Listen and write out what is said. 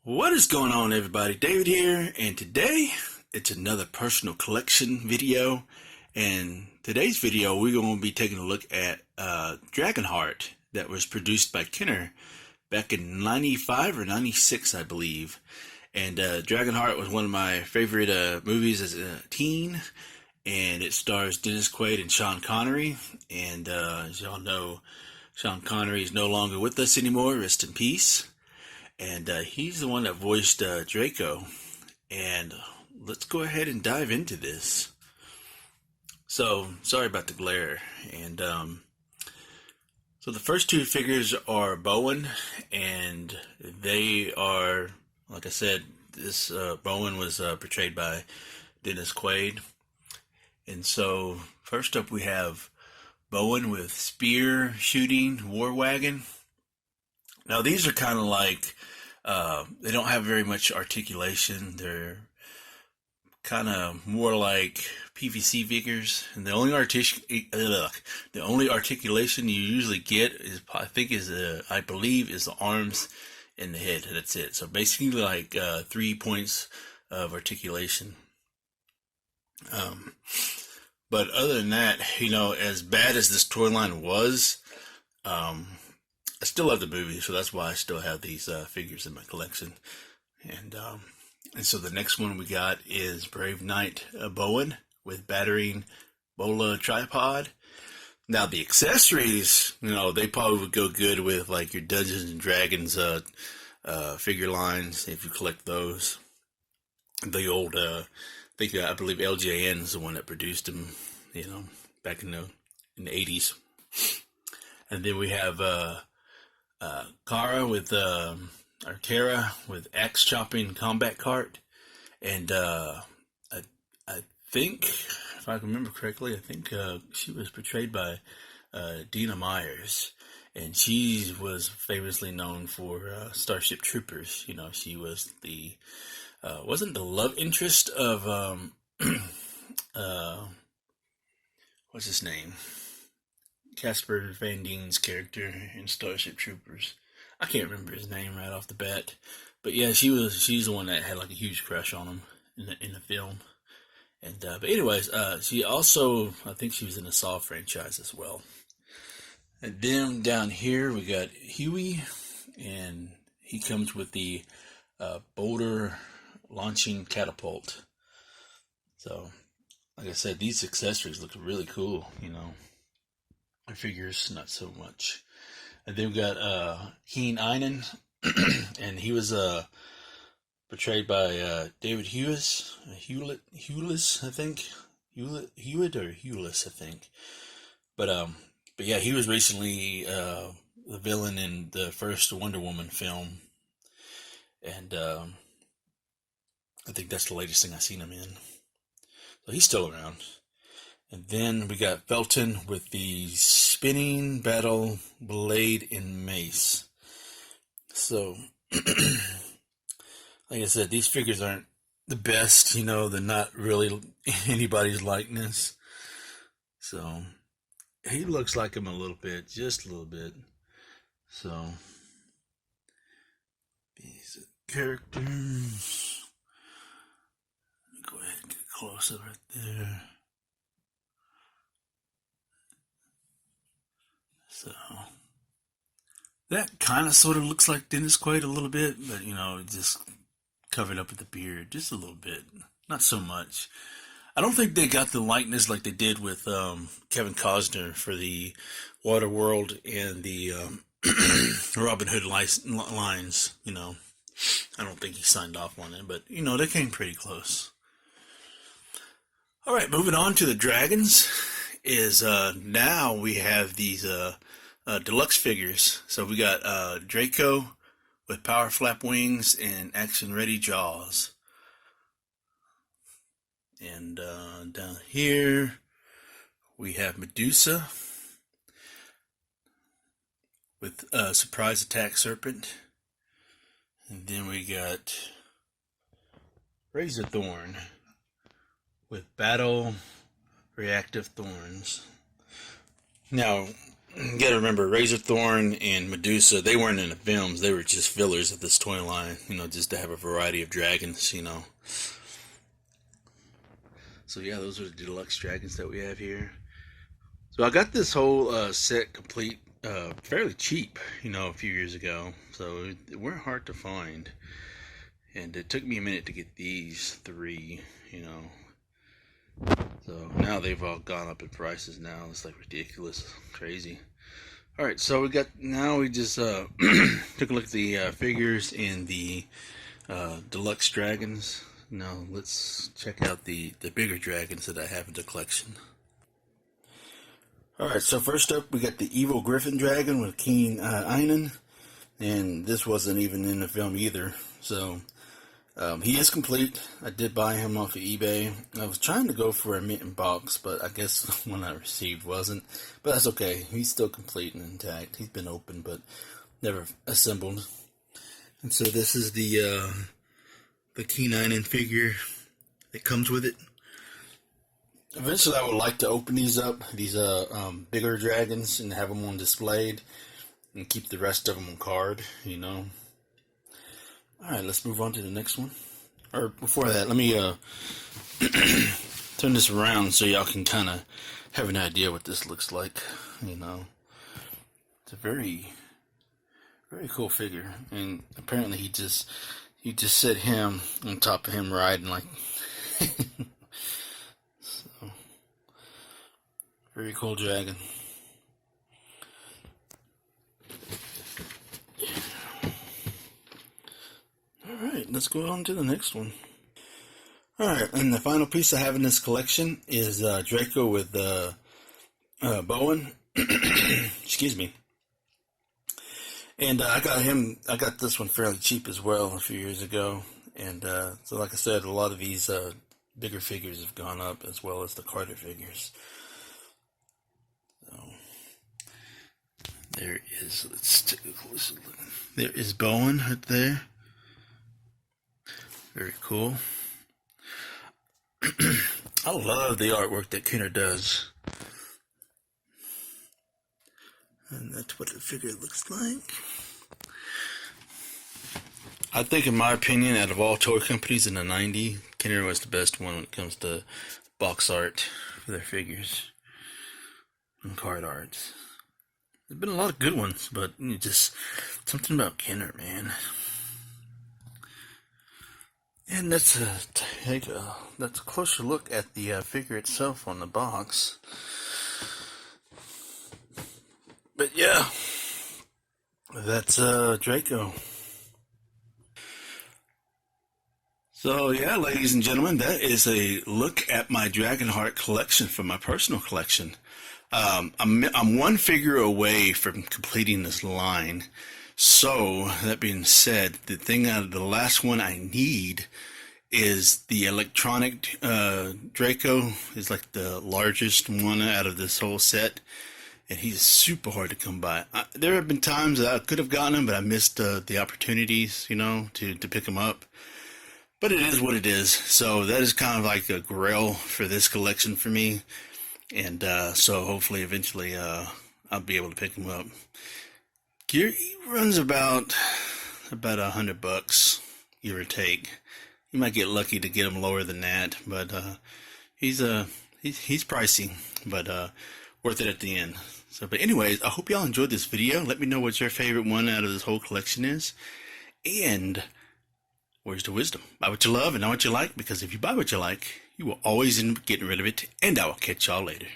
What is going on, everybody? David here, and today it's another personal collection video. And today's video we're going to be taking a look at Dragonheart that was produced by Kenner back in 95 or 96, I believe. And Dragonheart was one of my favorite movies as a teen, and it stars Dennis Quaid and Sean Connery. And as y'all know, Sean Connery is no longer with us anymore. Rest in peace. And he's the one that voiced Draco. And let's go ahead and dive into this. So, sorry about the glare. And so the first two figures are Bowen, and they are, like I said, this Bowen was portrayed by Dennis Quaid. And so, first up we have Bowen with spear shooting war wagon. Now these are kind of like, they don't have very much articulation. They're kind of more like PVC figures, and the only articulation you usually get is, I believe, is the arms and the head. That's it. So basically, like 3 points of articulation. But other than that, as bad as this toy line was, I still love the movie, so that's why I still have these figures in my collection. And so the next one we got is Brave Knight Bowen with battering Bola tripod. Now the accessories, they probably would go good with like your Dungeons and Dragons figure lines if you collect those. The old, I believe LJN is the one that produced them, back in the 80s. And then we have Kara with Kara with axe chopping combat cart, and I think, if I can remember correctly, she was portrayed by Dina Myers, and she was famously known for Starship Troopers. She was the wasn't the love interest of what's his name? Casper Van Dien's character in Starship Troopers. I can't remember his name right off the bat, but yeah, she's the one that had like a huge crush on him in the film. And but anyways, she also, I think she was in the Saw franchise as well. And then down here we got Huey, and he comes with the boulder launching catapult. So, like I said, these accessories look really cool. Figures, not so much. And then we got Keen Einan, and he was portrayed by David Hewlett, I think. Hewitt or Hewlett, I think. But yeah, he was recently the villain in the first Wonder Woman film, and I think that's the latest thing I've seen him in. So he's still around. And then we got Felton with the spinning battle blade and mace. So, like I said, these figures aren't the best, they're not really anybody's likeness. So, he looks like him a little bit, just a little bit. So, these characters. Let me go ahead and get a close-up right there. So, that kind of sort of looks like Dennis Quaid a little bit, but, just covered up with the beard, just a little bit, not so much. I don't think they got the likeness like they did with Kevin Costner for the Waterworld and the Robin Hood lines, I don't think he signed off on it, but, they came pretty close. All right, moving on to the dragons. Is now we have these deluxe figures. So we got Draco with power flap wings and action ready jaws. And down here we have Medusa with surprise attack serpent. And then we got Razorthorn with battle reactive thorns. Now, You gotta remember, Razorthorn and Medusa, they weren't in the films, they were just fillers of this toy line, just to have a variety of dragons. So yeah, those are the deluxe dragons that we have here. So I got this whole set complete fairly cheap, a few years ago. So they weren't hard to find. And it took me a minute to get these three. So now they've all gone up in prices now. It's like ridiculous, crazy. Alright, so we just took a look at the figures in the Deluxe Dragons. Now let's check out the bigger dragons that I have in the collection. Alright, so first up we got the Evil Griffin Dragon with Keen Einen. And this wasn't even in the film either. So he is complete. I did buy him off of eBay. I was trying to go for a mint box, but I guess one I received wasn't. But that's okay. He's still complete and intact. He's been opened, but never assembled. And so this is the K9 figure that comes with it. Eventually, I would like to open these up, these bigger dragons, and have them on displayed, and keep the rest of them on card. Alright, let's move on to the next one. Or before that, let me turn this around so y'all can kind of have an idea what this looks like. It's a very, very cool figure. And apparently you just set him on top of him riding like... So, very cool dragon. Alright, let's go on to the next one. Alright, and the final piece I have in this collection is Draco with Bowen. Excuse me. And I got this one fairly cheap as well a few years ago. And so like I said, a lot of these bigger figures have gone up as well as the Carter figures. So, there is, let's take a closer look. There is Bowen right there. Very cool. I love the artwork that Kenner does. And that's what the figure looks like. I think, in my opinion, out of all toy companies in the 90s, Kenner was the best one when it comes to box art for their figures and card arts. There's been a lot of good ones, but just something about Kenner, man. And let's take a closer look at the figure itself on the box. But yeah, that's Draco. So yeah, ladies and gentlemen, that is a look at my Dragonheart collection from my personal collection. I'm one figure away from completing this line. So, that being said, the thing out of the last one I need is the electronic Draco. Is like the largest one out of this whole set. And he's super hard to come by. There have been times that I could have gotten him, but I missed the opportunities, to pick him up. But it is what it is. So that is kind of like a grail for this collection for me. And so hopefully eventually I'll be able to pick him up. He runs about $100, give or take. You might get lucky to get him lower than that, but he's pricey, but worth it at the end. So, but anyways, I hope y'all enjoyed this video. Let me know what your favorite one out of this whole collection is, and words to wisdom: buy what you love and not what you like, because if you buy what you like, you will always end up getting rid of it. And I will catch y'all later.